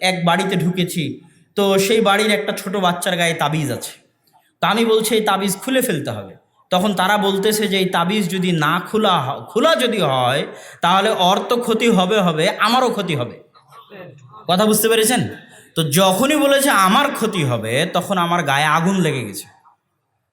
এক বাড়িতে ঢুকেছি, তো সেই বাড়ির একটা ছোট বাচ্চার গায়ে তাবিজ আছে। তা আমি বলছি এই তাবিজ খুলে ফেলতে হবে। তখন তারা বলতেছে যে এই তাবিজ যদি না খোলা যদি হয় তাহলে ওর তো ক্ষতি হবে হবে, আমারও ক্ষতি হবে। কথা বুঝতে পেরেছেন? তো যখনই বলেছে আমার ক্ষতি হবে তখন আমার গায়ে আগুন লেগে গেছে।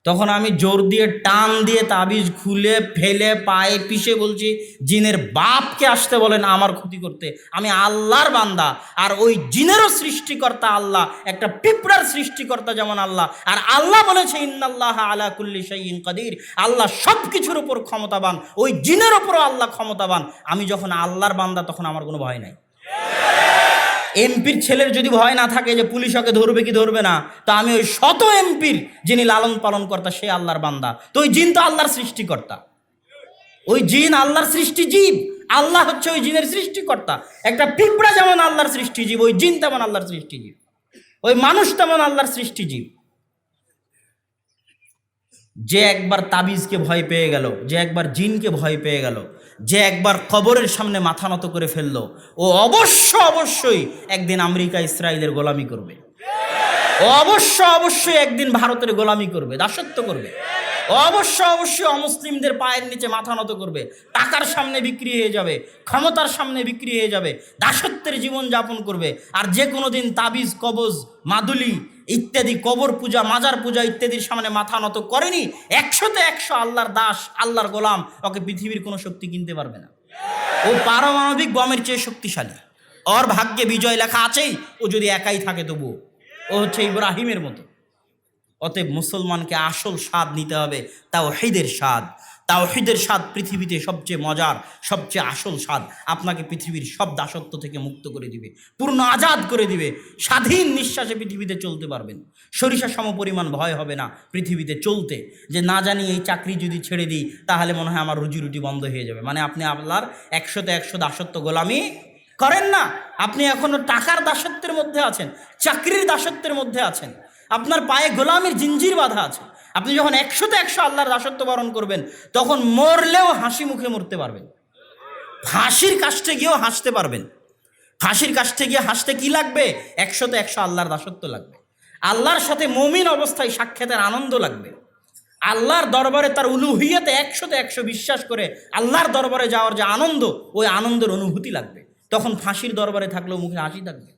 তখন আমি জোর দিয়ে টান দিয়ে তাবিজ খুলে ফেলে পায়ে পিষে বলছি, জিনের বাপকে আসতে বলেন আমার ক্ষতি করতে, আমি আল্লাহর বান্দা। আর ওই জিনেরও সৃষ্টিকর্তা আল্লাহ, একটা পিঁপড়ার সৃষ্টিকর্তা যেমন আল্লাহ। আর আল্লাহ বলেছে ইন্নাল্লাহ আলা কুল্লি শাইইন কাদির, আল্লাহ সব কিছুর উপর ক্ষমতাবান, ওই জিনের উপরও আল্লাহ ক্ষমতাবান। আমি যখন আল্লাহর বান্দা তখন আমার কোনো ভয় নাই। এমপির ছেলের যদি ভয় না থাকে যে পুলিশ ওকে ধরবে কি ধরবে না, তা আমি ওই শত এমপির যিনি লালন পালন কর্তা সে আল্লাহর বান্দা। তো ওই জিন তো আল্লাহর সৃষ্টিকর্তা, ওই জিন আল্লাহর সৃষ্টি জীব, আল্লাহ হচ্ছে ওই জিনের সৃষ্টিকর্তা। একটা পিঁপড়া যেমন আল্লাহর সৃষ্টিজীব, ওই জিন তেমন আল্লাহর সৃষ্টিজীব, ওই মানুষ তেমন আল্লাহর সৃষ্টিজীব। যে একবার তাবিজকে ভয় পেয়ে গেল, যে একবার জিনকে ভয় পেয়ে গেল, যে একবার কবরের সামনে মাথা নত করে ফেললো, ও অবশ্যই একদিন আমেরিকা ইসরায়েলের গোলামি করবে। ও অবশ্যই একদিন ভারতের গোলামি করবে, দাসত্ব করবে। ও অবশ্যই অমুসলিমদের পায়ের নিচে মাথা নত করবে, টাকার সামনে বিক্রি হয়ে যাবে, ক্ষমতার সামনে বিক্রি হয়ে যাবে, দাসত্বের জীবন যাপন করবে। আর যে কোনো দিন তাবিজ, কবজ, মাদুলি ইত্যাদি, কবর পূজা, মাজার পূজা ইত্যাদির সামনে মাথা নত করেনি, 100তে 100 আল্লাহর দাস, আল্লাহর গোলাম, ওকে পৃথিবীর কোনো শক্তি কিনতে পারবে না। ও পারমাণবিক বমের চেয়ে শক্তিশালী, ওর ভাগ্যে বিজয় লেখা আছেই। ও যদি একাই থাকে তবুও ও হচ্ছে ইব্রাহিমের মতো। অতএব মুসলমানকে আসল স্বাদ নিতে হবে, তাওহীদের স্বাদ। তাওহীদের স্বাদ পৃথিবীতে সবচেয়ে মজার, সবচেয়ে আসল স্বাদ। আপনাকে পৃথিবীর সব দাসত্ব থেকে মুক্ত করে দিবে, পূর্ণ আজাদ করে দিবে। স্বাধীন নিঃশ্বাসে পৃথিবীতে চলতে পারবেন, সরিষা সম পরিমাণ ভয় হবে না পৃথিবীতে চলতে, যে না জানি এই চাকরি যদি ছেড়ে দিই তাহলে মনে হয় আমার রুজি রুটি বন্ধ হয়ে যাবে। মানে আপনি আল্লাহর 100তে 100 দাসত্ব গোলামি করেন না, আপনি এখনো টাকার দাসত্বের মধ্যে আছেন, চাকরির দাসত্বের মধ্যে আছেন, আপনার পায়ে গোলামির জিঞ্জির বাঁধা আছে। আপনি যখন 100তে 100 আল্লাহর দাসত্ব বরণ করবেন তখন মরলেও হাসি মুখে মরতে পারবেন, ফাঁসির কাষ্টে গিয়েও হাসতে পারবেন। ফাঁসির কাষ্টে গিয়ে হাসতে কি লাগবে? 100তে 100 আল্লাহর দাসত্ব লাগবে। আল্লাহর সাথে মুমিন অবস্থায় সাক্ষাতের আনন্দ লাগবে। আল্লাহর দরবারে তার উলুহিয়াতে 100তে 100 বিশ্বাস করে আল্লাহর দরবারে যাওয়ার যে আনন্দ, ওই আনন্দের অনুভূতি লাগবে। তখন ফাঁসির দরবারে থাকলেও মুখে হাসি থাকবে।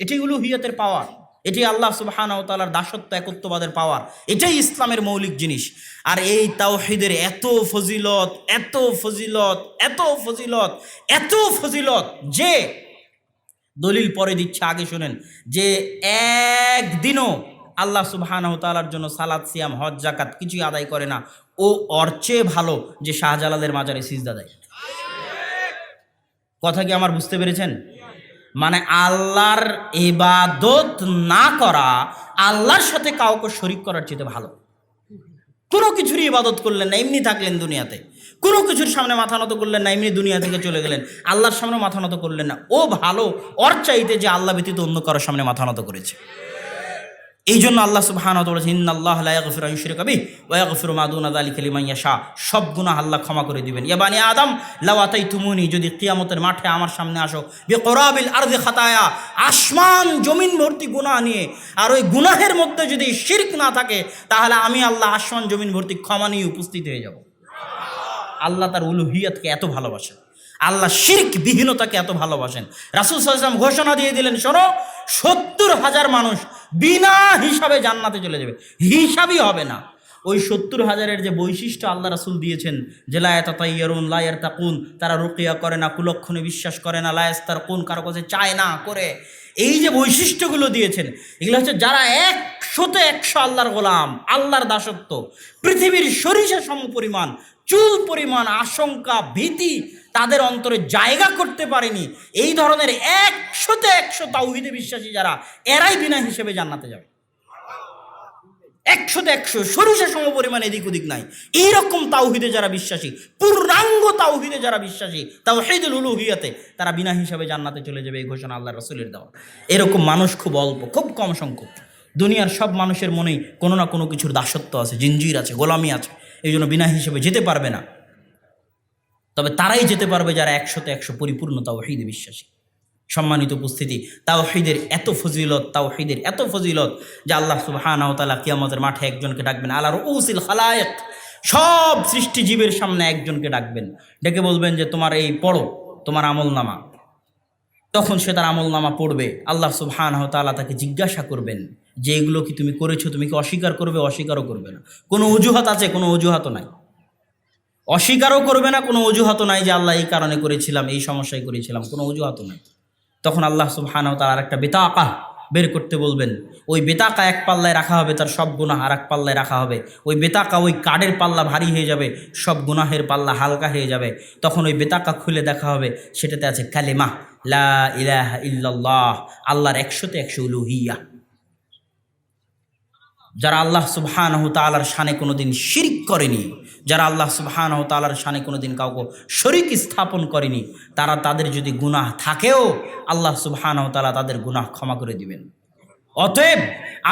এটি উলুহিয়াতের পাওয়ার, এটি আল্লাহ সুবহানাহু ওয়া তাআলার দাসত্ব, একত্ববাদের পাওয়ার, এটাই ইসলামের মৌলিক জিনিস। আর এই তাওহীদের এত ফজিলত, এত ফজিলত, এত ফজিলত, এত ফজিলত যে দলিল পরে দিচ্ছে, আগে শুনেন। যে একদিনও আল্লাহ সুবহানাহু ওয়া তাআলার জন্য সালাত, সিয়াম, হজ, যাকাত কিছুই আদায় করে না, ও ওর চেয়ে ভালো যে শাহজালালের মাজারে সিজদা দেয়। কথা কি আমার বুঝতে পেরেছেন? মানে আল্লাহর ইবাদত না করা, আল্লাহর সাথে কাউকে শরীক করার চেয়ে ভালো। কোনো কিছুরই ইবাদত করলেন না, এমনি থাকলেন দুনিয়াতে, কোনো কিছুর সামনে মাথা নত করলেন না, এমনি দুনিয়া থেকে চলে গেলেন, আল্লাহর সামনে মাথা নত করলেন না, ও ভালো ওর চাইতে যে আল্লাহ ব্যতীত অন্য কারোর সামনে মাথা নত করেছে। এই জন্য আল্লাহ সুবহানাহু ওয়া তাআলা বলেছেন, ইন্নাল্লাহা লা ইয়াগফিরু আন ইউশরিকা বিহি ওয়া ইয়াগফিরু মা দুনা যালিকা লিমান ইয়াশা। সব গুনাহ আল্লাহ ক্ষমা করে দিবেন। ইয়া বানি আদম লাউ আতাইতুমুনি, যদি কিয়ামতের মাঠে আমার সামনে আসো, বিকরাবিল আরদি খাতায়া, আসমান জমিন ভর্তি গুনাহ নিয়ে, আর ওই গুনাহের মধ্যে যদি শিরক না থাকে তাহলে আমি আল্লাহ আসমান জমিন ভর্তি ক্ষমা নিয়ে উপস্থিত হয়ে যাব। আল্লাহ তার উলুহিয়াতকে এত ভালোবাসেন, আল্লাহ শিরক বিহীনতাকে এত ভালোবাসেন। রাসূল সাল্লাল্লাহু আলাইহি ওয়াসাল্লাম ঘোষণা দিয়ে দিলেন, শোনো, 70,000 মানুষ বিনা হিসাবে জান্নাতে চলে যাবে, হিসাবই হবে না। ওই 70,000-এর যে বৈশিষ্ট্য আল্লাহ রাসূল দিয়েছেন, যে লা ইয়াতাতাইয়ারুন লা ইয়ারতাকুন, তারা রুকিয়া করে না, কুলক্ষণে বিশ্বাস করে না, লা ইয়াস্তারকুন, কারো কাছে চায় না করে, এই যে বৈশিষ্ট্যগুলো দিয়েছেন, এগুলো হচ্ছে যারা 100তে 100 আল্লাহর গোলাম, আল্লাহর দাসত্ব, পৃথিবীর সরিষা সম পরিমাণ, চুল পরিমাণ আশঙ্কা, ভীতি তাদের অন্তরে জায়গা করতে পারেনি, এই ধরনের 100তে 100 তাওহীদে বিশ্বাসী যারা, এরাই বিনা হিসেবে জান্নাতে যাবে। 100তে 100 সরিষা সম পরিমাণ এদিক ওদিক নাই। এইরকম তাওহীদে যারা বিশ্বাসী, পূর্ণাঙ্গ তাওহীদে যারা বিশ্বাসী, তাওহীদুল উলুহিয়াতে, তারা বিনা হিসাবে জান্নাতে চলে যাবে, এই ঘোষণা আল্লাহ রাসূলের দেওয়া। এরকম মানুষ খুব অল্প, খুব কম সংখ্যক। দুনিয়ার সব মানুষের মনেই কোনো না কোনো কিছুর দাসত্ব আছে, জিঞ্জির আছে, গোলামি আছে, এই জন্য বিনা হিসেবে যেতে পারবে না। তবে তারাই যেতে পারবে যারা 100তে 100 পরিপূর্ণ তাওহীদে বিশ্বাসী। সম্মানিত উপস্থিতি, তাওহীদের এত ফজিলত, তাওহীদের এত ফজিলত যে আল্লাহ সুবহানাহু ওয়া তাআলা কিয়ামতের মাঠে একজনকে ডাকবেন, আলা রুউসিল খালায়েক, সব সৃষ্টিজীবের সামনে একজনকে ডাকবেন, ডেকে বলবেন যে তোমার এই পড়ো, তোমার আমলনামা। তখন সে তার আমলনামা পড়বে। আল্লাহ সুবহানাহু ওয়া তাআলা তাকে জিজ্ঞাসা করবেন যে এগুলো কি তুমি করেছো, তুমি কি অস্বীকার করবে? অস্বীকারও করবে না। কোনো অজুহাত আছে? কোনো অজুহাতও নাই। অস্বীকারও করবে না, কোনো অজুহাতও নাই যে আল্লাহ এই কারণে করেছিলাম, এই সমস্যায় করেছিলাম, কোনো অজুহাতও নাই। তখন আল্লাহ সুবহানাহু ওয়া তাআলা আরেকটা বিতাকা বের করতে বলবেন। ওই বিতাকা এক পাল্লায় রাখা হবে, তার সব গুনাহ আর এক পাল্লায় রাখা হবে। ওই বিতাকা, ওই কার্ডের পাল্লা ভারী হয়ে যাবে, সব গুনাহের পাল্লা হালকা হয়ে যাবে। তখন ওই বিতাকা খুলে দেখা হবে, সেটাতে আছে কালেমা লা ইলাহা ইল্লাল্লাহ, আল্লাহর 100তে 100 উলুহিয়া। যারা আল্লাহ সুবহানাহু তাআলার শানে কোনোদিন শিরক করেনি, যারা আল্লাহ সুবহানাহু তাআলার শানে কোনোদিন কাউকে শরীক স্থাপন করেনি, তারা, তাদের যদি গুনাহ থাকেও আল্লাহ সুবহানাহু তাআলা তাদের গুনাহ ক্ষমা করে দিবেন। অতএব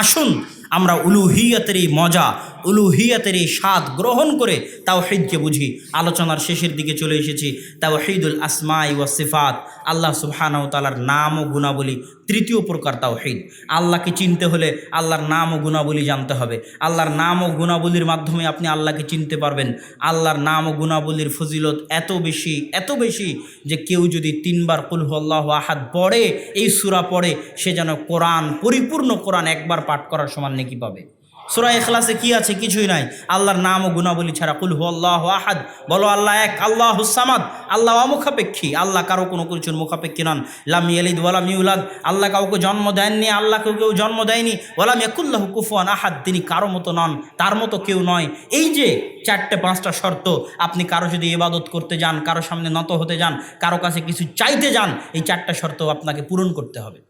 আসুন আমরা উলুহিয়াতের এই মজা, উলুহিয়াতের এই স্বাদ গ্রহণ করে তাওহীদকে বুঝি। আলোচনার শেষের দিকে চলে এসেছি। তাওহীদুল আসমাই ওয়া সিফাত, আল্লাহ সুবহানাহু তাআলার নাম ও গুণাবলী, তৃতীয় প্রকার তাওহীদ। আল্লাহকে চিনতে হলে আল্লাহর নাম ও গুণাবলী জানতে হবে। আল্লাহর নাম ও গুণাবলীর মাধ্যমে আপনি আল্লাহকে চিনতে পারবেন। আল্লাহর নাম ও গুণাবলীর ফজিলত এত বেশি, এত বেশি যে কেউ যদি 3 বার কুল হুয়াল্লাহু আহাদ পড়ে, এই সূরা পড়ে, সে যেন কোরআন, পরিপূর্ণ কোরআন একবার পাঠ করার সমান নেকি পাবে। সূরা ইখলাসে কি আছে? কিছুই নাই। আল্লাহর নাম ও গুণাবলী ছাড়া। কুল হুয়াল্লাহু আহাদ, বলো আল্লাহ এক, আল্লাহুস সামাদ, আল্লাহ অমুখাপেক্ষী, আল্লাহ কারো কোনো কিছুর মুখাপেক্ষী নন। লাম ইয়ালিদ ওয়া লাম ইউলাদ, আল্লাহ কাউকে জন্ম দেননি, আল্লাহকে কেউ জন্ম দেয়নি। ওয়া লাম ইয়াকুল্লাহু কুফুয়ান আহাদ, তিনি কারো মতো নন, তার মতো কেউ নয়। এই যে 4-5টা শর্ত, আপনি কারো যদি ইবাদত করতে যান, কারো সামনে নত হতে যান, কারো কাছে কিছু চাইতে যান, এই 4টা শর্ত আপনাকে পূরণ করতে হবে।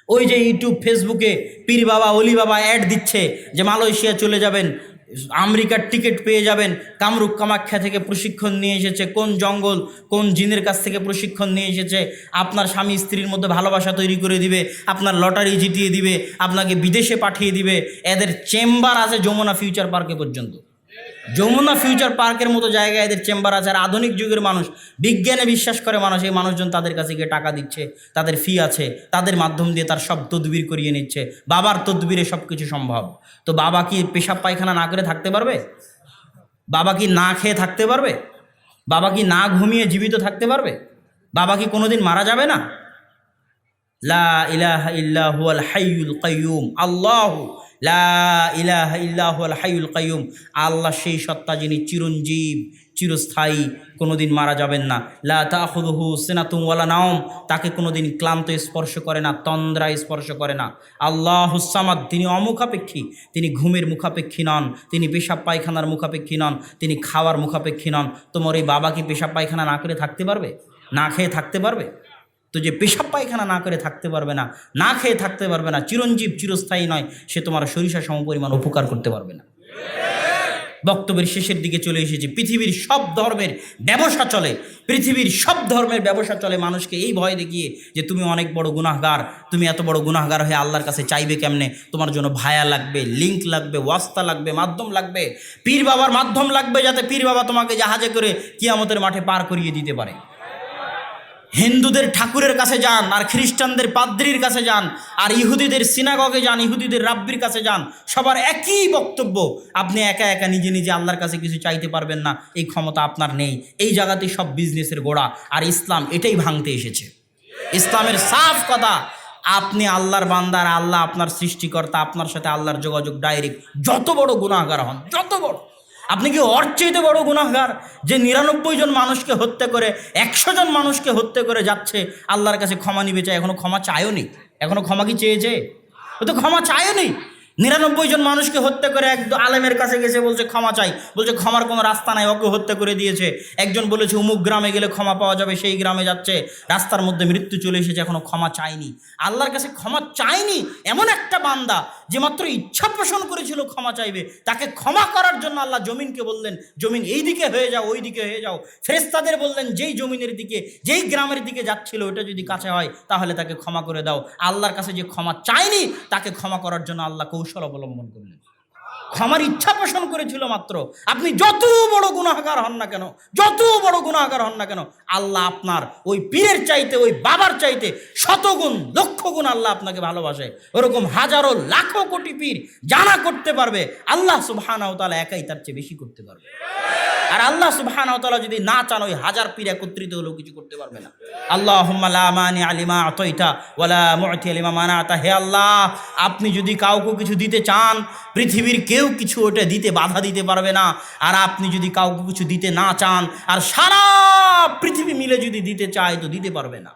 ওই যে ইউটিউব, ফেসবুকে পীর বাবা, অলি বাবা অ্যাড দিচ্ছে যে মালয়েশিয়া চলে যাবেন, আমেরিকার টিকিট পেয়ে যাবেন, কামরূপ কামাখ্যা থেকে প্রশিক্ষণ নিয়ে এসেছে, কোন জঙ্গল, কোন জিনের কাছ থেকে প্রশিক্ষণ নিয়ে এসেছে, আপনার স্বামী স্ত্রীর মধ্যে ভালোবাসা তৈরি করে দিবে, আপনার লটারি জিতিয়ে দিবে, আপনাকে বিদেশে পাঠিয়ে দিবে। এদের চেম্বার আছে যমুনা ফিউচার পার্কে পর্যন্ত। যমুনা ফিউচার পার্কের মতো জায়গায় এদের চেম্বার আছে। আর আধুনিক যুগের মানুষ, বিজ্ঞানে বিশ্বাস করে মানুষ, এই মানুষজন তাদের কাছে গিয়ে টাকা দিচ্ছে, তাদের ফি আছে, তাদের মাধ্যম দিয়ে তার সব তদবির করিয়ে নিচ্ছে। বাবার তদবিরে সব কিছু সম্ভব। তো বাবা কি পেশাব পায়খানা না করে থাকতে পারবে? বাবা কি না খেয়ে থাকতে পারবে? বাবা কি না ঘুমিয়ে জীবিত থাকতে পারবে? বাবা কি কোনোদিন মারা যাবে না? লা ইলাহা ইল্লা হুয়াল হাইয়ুল কাইয়ুম, আল্লাহু লা ইলাহা ইল্লা হুয়াল হাইয়ুল কাইয়ুম, আল্লাহ সেই সত্তা যিনি চিরঞ্জীব, চিরস্থায়ী, কোনোদিন মারা যাবেন না। লা তাখুযুহু সিনাতুন ওয়ালা নাওম, তাকে কোনোদিন ক্লান্ত স্পর্শ করে না, তন্দ্রা স্পর্শ করে না। আল্লাহুস সামাদ, তিনি অমুখাপেক্ষী, তিনি ঘুমের মুখাপেক্ষী নন, তিনি পেশাব পায়খানার মুখাপেক্ষী নন, তিনি খাওয়ার মুখাপেক্ষী নন। তোমার এই বাবা কি পেশাব পায়খানা না করে থাকতে পারবে? না খেয়ে থাকতে পারবে? তো যে পেশাব পায়খানা না করে থাকতে পারবে না, না খেয়ে থাকতে পারবে না, চিরঞ্জীব, চিরস্থায়ী নয়, সে তোমার সরিষা সমপরিমাণ উপকার করতে পারবে না। বক্তব্যের শেষের দিকে চলে এসেছি। পৃথিবীর সব ধর্মের ব্যবসা চলে, পৃথিবীর সব ধর্মের ব্যবসা চলে মানুষকে এই ভয় দেখিয়ে যে তুমি অনেক বড় গুনাহগার, তুমি এত বড় গুনাহগার হয়ে আল্লাহর কাছে চাইবে কেমনে? তোমার জন্য ভায়া লাগবে, লিঙ্ক লাগবে, ওয়াস্তা লাগবে, মাধ্যম লাগবে, পীর বাবার মাধ্যম লাগবে, যাতে পীর বাবা তোমাকে জাহাজে করে কিয়ামতের মাঠে পার করিয়ে দিতে পারে। হিন্দুদের ঠাকুরের কাছে যান, আর খ্রিস্টানদের পাদ্রির কাছে যান, আর ইহুদিদের সিনাগগে যান, ইহুদিদের রাব্বির কাছে যান, সবার একই বক্তব্য, আপনি একা একা নিজে নিজে আল্লাহর কাছে কিছু চাইতে পারবেন না, এই ক্ষমতা আপনার নেই। এই জায়গাতেই সব বিজনেসের গোড়া। আর ইসলাম এটাই ভাঙতে এসেছে। ইসলামের সাফ কথা, আপনি আল্লাহর বান্দার, আল্লাহ আপনার সৃষ্টিকর্তা, আপনার সাথে আল্লাহর যোগাযোগ ডাইরেক্ট। যত বড় গুনাহগার হন, যত বড়, আপনি কি ওর চাইতে বড় গুনাহগার যে 99 জন মানুষকে হত্যা করে, 100 জন মানুষকে হত্যা করে যাচ্ছে আল্লাহর কাছে ক্ষমা নিবে চায়? এখনো ক্ষমা চায়ও নি। এখনো ক্ষমা কি চেয়েছে? ও তো ক্ষমা চায়ও নি। 99 জন মানুষকে হত্যা করে এক আলেমের কাছে গেছে, বলছে ক্ষমা চাই, বলছে ক্ষমার কোনো রাস্তা নাই, ওকে হত্যা করে দিয়েছে। একজন বলেছে অমুক গ্রামে গেলে ক্ষমা পাওয়া যাবে, সেই গ্রামে যাচ্ছে, রাস্তার মধ্যে মৃত্যু চলে এসেছে, এখনো ক্ষমা চায়নি। আল্লাহর কাছে ক্ষমা চায়নি এমন একটা বান্দা যে মাত্র ইচ্ছা পোষণ করেছিল ক্ষমা চাইবে, তাকে ক্ষমা করার জন্য আল্লাহ জমিনকে বললেন, জমিন এই দিকে হয়ে যাও, ওই দিকে হয়ে যাও। ফেরেশতাদের বললেন, যেই জমিনের দিকে, যেই গ্রামের দিকে যাচ্ছিল ওটা যদি কাছে হয় তাহলে তাকে ক্ষমা করে দাও। আল্লাহর কাছে যে ক্ষমা চায়নি তাকে ক্ষমা করার জন্য আল্লাহ কৌশল অবলম্বন করলেন। ক্ষমার ইচ্ছা পোষণ করেছিল মাত্র। আপনি যত বড় গুনাহগার হন না কেন, যত বড় গুনাহগার হন না কেন, আল্লাহ আপনার ওই পীরের চাইতে, ওই বাবার চাইতে শতগুণ লক্ষ গুণ আল্লাহ আপনাকে ভালোবাসে। ওরকম হাজারো লাখো কোটি পীর জানা করতে পারবে, আল্লাহ সুবহানাহু ওয়া তাআলা একাই তার চেয়ে বেশি করতে পারবে। আর আল্লাহ সুবহানাহু ওয়া তাআলা যদি না চান, ওই হাজার পীর একত্রিত হলেও কিছু করতে পারবে না। আল্লাহুম্মা লা মানিআ লিমা আতাইতা ওয়া লা মু'তিয়া লিমা মানাতা। হে আল্লাহ, আপনি যদি কাউকে কিছু দিতে চান, পৃথিবীর কেউ কিছু ওটা দিতে বাধা দিতে পারবে না। আর আপনি যদি কাউকে কিছু দিতে না চান, আর সারা পৃথিবী মিলে যদি দিতে চায়, তো দিতে পারবে না।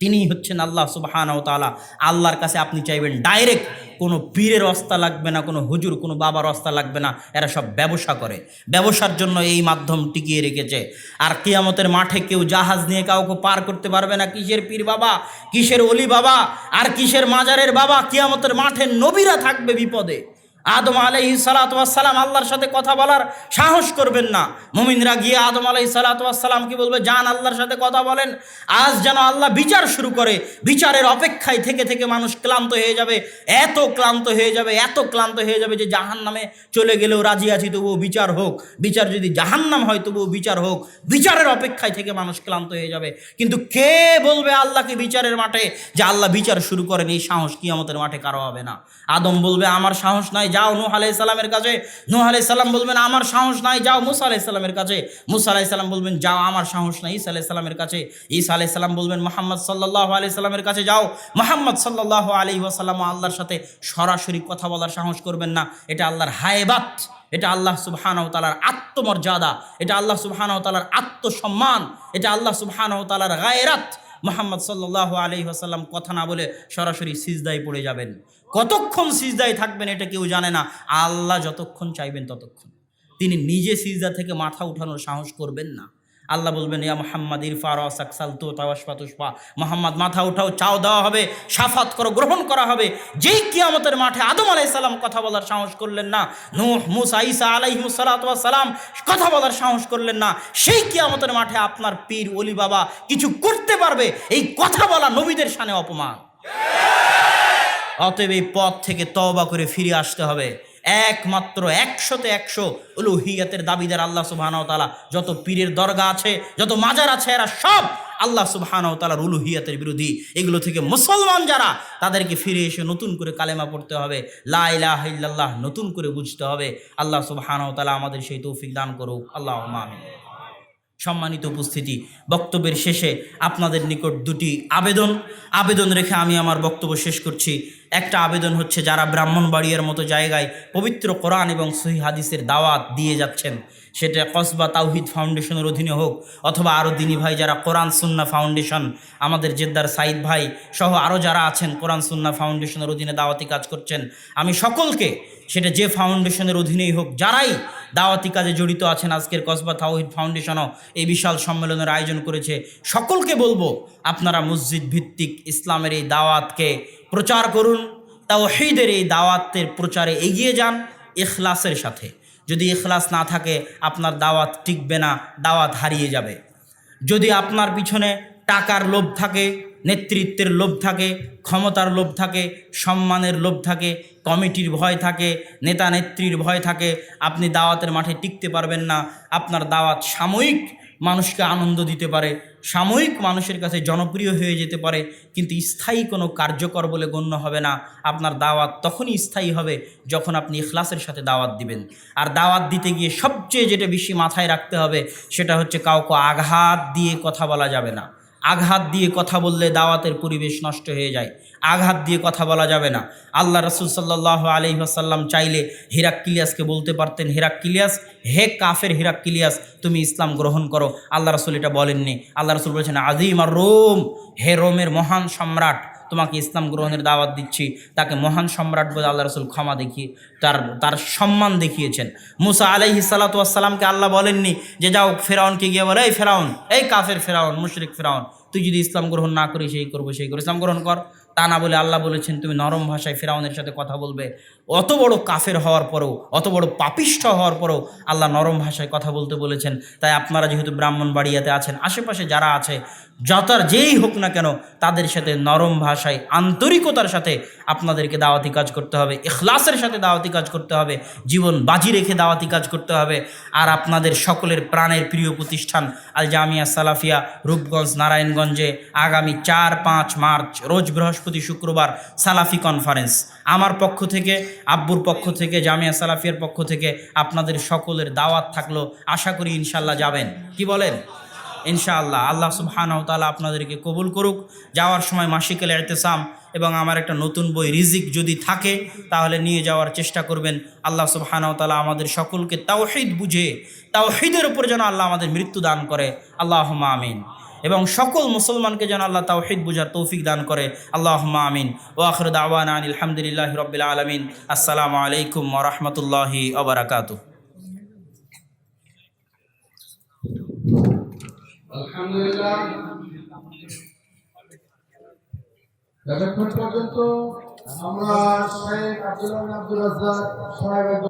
তিনি হচ্ছেন আল্লাহ সুবহানাহু ওয়া তাআলা। আল্লাহর কাছে আপনি চাইবেন ডাইরেক্ট, কোনো পীরের রাস্তা লাগবে না, কোনো হুজুর, কোনো বাবার রাস্তা লাগবে না। এরা সব ব্যবসা করে, ব্যবসার জন্য এই মাধ্যম টিকিয়ে রেখেছে। আর কিয়ামতের মাঠে কেউ জাহাজ নিয়ে কাউকে পার করতে পারবে না। কিসের পীর বাবা, কিসের অলি বাবা, আর কিসের মাজারের বাবা। কিয়ামতের মাঠে নবীরা থাকবে বিপদে। আদম আলাইহিস সালাতু ওয়াস সালাম আল্লাহর সাথে কথা বলার সাহস করবেন না। মুমিনরা গিয়ে আদম আলাইহিস সালাতু ওয়াস সালামকে বলবে, যান আল্লাহর সাথে কথা বলেন। আজ যেন আল্লাহ বিচার শুরু করে, বিচারের অপেক্ষায় থেকে থেকে মানুষ ক্লান্ত হয়ে যাবে, এত ক্লান্ত হয়ে যাবে, এত ক্লান্ত হয়ে যাবে যে জাহান্নামে চলে গেলেও রাজি আছি, তবুও বিচার হোক। বিচার যদি জাহান্নাম হয় তবুও বিচার হোক। বিচারের অপেক্ষায় থেকে মানুষ ক্লান্ত হয়ে যাবে। কিন্তু কে বলবে আল্লাহকে বিচারের মাঠে যে আল্লাহ বিচার শুরু করেন? এই সাহস কিয়ামতের মাঠে কারো হবে না। আদম বলবে, আমার সাহস নাই, যাও নূহ আলাইহিস সালামের কাছে। নূহ আলাইহিস সালাম বলবেন, আমার সাহস নাই, যাও মুসা আলাইহিস সালামের কাছে। মুসা আলাইহিস সালাম বলবেন, যাও, আমার সাহস নাই, ঈসা আলাইহিস সালামের কাছে। ঈসা আলাইহিস সালাম বলবেন, মুহাম্মদ সাল্লাল্লাহু আলাইহি সাল্লামের কাছে যাও। মুহাম্মদ সাল্লাল্লাহু আলাইহি ওয়াসাল্লাম আল্লাহর সাথে সরাসরি কথা বলার সাহস করবেন না। এটা আল্লাহর হায়বাত, এটা আল্লাহ সুবহানাহু ওয়া তাআলার আত্মমর্যাদা, এটা আল্লাহ সুবহানাহু ওয়া তাআলার আত্মসম্মান, এটা আল্লাহ সুবহানাহু ওয়া তাআলার গায়রাত। মুহাম্মদ সাল্লাল্লাহু আলাইহি ওয়াসাল্লাম কথা না বলে সরাসরি সিজদায় পড়ে যাবেন। কতক্ষণ সিজদায় থাকবেন এটা কেউ জানে না। আল্লাহ যতক্ষণ চাইবেন ততক্ষণ। তিনি নিজে সিজদা থেকে মাথা উঠানোর সাহস করবেন না। আল্লাহ বলবেন, ইয়া মুহাম্মদ ইরফা রাসাক সালতু তাওয়াশফা তুশফা। মুহাম্মদ মাথা উঠাও, চাও দেওয়া হবে, শাফাত করো, গ্রহণ করা হবে। যেই কিয়ামতের মাঠে আদম আলাইহিস সালাম কথা বলার সাহস করলেন না, নূহ, মুসা, ঈসা আলাইহিমুস সালাতু ওয়াস সালাম কথা বলার সাহস করলেন না, সেই কিয়ামতের মাঠে আপনার পীর ওলি বাবা কিছু করতে পারবে? এই কথা বলা নবীদের শানে অপমান। অতএব এই পথ থেকে তওবা করে ফিরে আসতে হবে। একমাত্র 100তে 100 উলুহিয়াতের দাবিদার আল্লাহ সুবহানাহু ওয়া তাআলা। যত পীরের দরগা আছে, যত মাজার আছে, এরা সব আল্লাহ সুবহানাহু ওয়া তাআলার উলুহিয়াতের বিরোধী। এগুলো থেকে মুসলমান যারা, তাদেরকে ফিরে এসে নতুন করে কালেমা পড়তে হবে, লা ইলাহা ইল্লাল্লাহ নতুন করে বুঝতে হবে। আল্লাহ সুবহানাহু ওয়া তাআলা আমাদের সেই তৌফিক দান করুক। আল্লাহুম্মা আমিন। সম্মানিত উপস্থিতি, বক্তব্যের শেষে আপনাদের নিকট দুটি আবেদন রেখে আমি আমার বক্তব্য শেষ করছি। একটা আবেদন হচ্ছে, যারা ব্রাহ্মণবাড়িয়ার মতো জায়গায় পবিত্র কোরআন এবং সহিহ হাদিসের দাওয়াত দিয়ে যাচ্ছেন, সেটা কসবা তাওহিদ ফাউন্ডেশনের অধীনে হোক, অথবা আরও দিনী ভাই যারা কোরআন সুন্নাহ ফাউন্ডেশন, আমাদের জেদ্দার সাইদ ভাই সহ আরও যারা আছেন কোরআন সুন্নাহ ফাউন্ডেশনের অধীনে দাওয়াতি কাজ করছেন, আমি সকলকে, সেটা যে ফাউন্ডেশনের অধীনেই হোক, যারাই দাওয়াতি কাজে জড়িত আছেন, আজকের কসবা তাওহিদ ফাউন্ডেশনও এই বিশাল সম্মেলনের আয়োজন করেছে, সকলকে বলবো, আপনারা মসজিদ ভিত্তিক ইসলামের এই দাওয়াতকে প্রচার করুন। তাওহীদের এই দাওয়াতের প্রচারে এগিয়ে যান ইখলাসের সাথে। যদি ইখলাস না থাকে, আপনার দাওয়াত টিকবে না, দাওয়াত হারিয়ে যাবে। যদি আপনার পিছনে টাকার লোভ থাকে, নেতৃত্বের লোভ থাকে, ক্ষমতার লোভ থাকে, সম্মানের লোভ থাকে, কমিটির ভয় থাকে, নেতা নেত্রীর ভয় থাকে, আপনি দাওয়াতের মাঠে টিকতে পারবেন না। আপনার দাওয়াত সাময়িক মানুষকে আনন্দ দিতে পারে, সাময়িক মানুষের কাছে জনপ্রিয় হয়ে যেতে পারে, কিন্তু স্থায়ী কোনো কার্যকর বলে গণ্য হবে না। আপনার দাওয়াত তখনই স্থায়ী হবে যখন আপনি ইখলাসের সাথে দাওয়াত দিবেন। আর দাওয়াত দিতে গিয়ে সবচেয়ে যেটা বেশি মাথায় রাখতে হবে, সেটা হচ্ছে কাউকে আঘাত দিয়ে কথা বলা যাবে না। আঘাত দিয়ে কথা বললে দাওয়াতের পরিবেশ নষ্ট হয়ে যায়। আঘাত দিয়ে কথা বলা যাবে না। আল্লাহ রাসূল সাল্লাল্লাহু আলাইহি ওয়াসাল্লাম চাইলে হিরাক্লিয়াসকে বলতে পারতেন, হিরাক্লিয়াস, হে কাফের হিরাক্লিয়াস, তুমি ইসলাম গ্রহণ করো। আল্লাহ রাসূল এটা বলেননি। আল্লাহ রাসূল বলেছেন, আজিম আর রোম, হে রোমের মহান সম্রাট, তোমাকে ইসলাম গ্রহণের দাওয়াত দিচ্ছি। তাকে মহান সম্রাট বলে আল্লাহ রাসূল ক্ষমা দেখিয়ে তার সম্মান দেখিয়েছেন। মুসা আলাইহিস সালাতু ওয়াস সালামকে আল্লাহ বলেননি যে যাও ফেরাউনকে গিয়ে বলে, এই ফেরাউন, এই কাফের ফেরাউন, মুশরিক ফেরাউন, তুই যদি ইসলাম গ্রহণ না করিস এই করবো সেই করবো, ইসলাম গ্রহণ কর। তা না বলে আল্লাহ বলেছেন তুমি নরম ভাষায় ফিরাউনের সাথে কথা বলবে। অত বড় কাফের হওয়ার পরেও, অত বড় পাপিষ্ঠ হওয়ার পরেও আল্লাহ নরম ভাষায় কথা বলতে বলেছেন। তাই আপনারা যেহেতু ব্রাহ্মণবাড়িয়াতে আছেন, আশেপাশে যারা আছে যতার যেই হোক না কেন, তাদের সাথে নরম ভাষায় আন্তরিকতার সাথে আপনাদেরকে দাওয়াতি কাজ করতে হবে, ইখলাসের সাথে দাওয়াতি কাজ করতে হবে, জীবন বাজি রেখে দাওয়াতি কাজ করতে হবে। আর আপনাদের সকলের প্রাণের প্রিয় প্রতিষ্ঠান আল জামিয়া সালাফিয়া রূপগঞ্জ নারায়ণগঞ্জে আগামী 4-5 মার্চ রোজ বৃহস্পতি শুক্রবার সালাফি কনফারেন্স, আমার পক্ষ থেকে, আব্বুর পক্ষ থেকে, জামিয়া সালাফিয়ার পক্ষ থেকে আপনাদের সকলের দাওয়াত থাকলো। আশা করি ইনশাল্লাহ যাবেন, কি বলেন? ইনশাআল্লাহ আল্লাহ সুবহানাহু ওয়া তাআলা আপনাদেরকে কবুল করুক। যাওয়ার সময় মাসিকুল ইতিসাম এবং আমার একটা নতুন বই রিজিক যদি থাকে তাহলে নিয়ে যাওয়ার চেষ্টা করবেন। আল্লাহ সুবহানাহু ওয়া তাআলা আমাদের সকলকে তাওহীদ বুঝে, তাওহীদের উপর যেন আল্লাহ আমাদের মৃত্যু দান করে, আল্লাহুম্মা আমিন। এবং সকল মুসলমানকে যেন আল্লাহ তাওহীদ বুঝার তৌফিক দান করে, আল্লাহুম্মা আমিন। ওয়া আখিরু দাওয়ানা আনিল হামদুলিল্লাহি রাব্বিল আলামিন। আসসালামু আলাইকুম ওয়া রাহমাতুল্লাহি ওয়া বারাকাতুহু। আলহামদুলিল্লাহ, এতক্ষণ পর্যন্ত আমরা শেখ আব্দুল রাজ্জাক সাহেব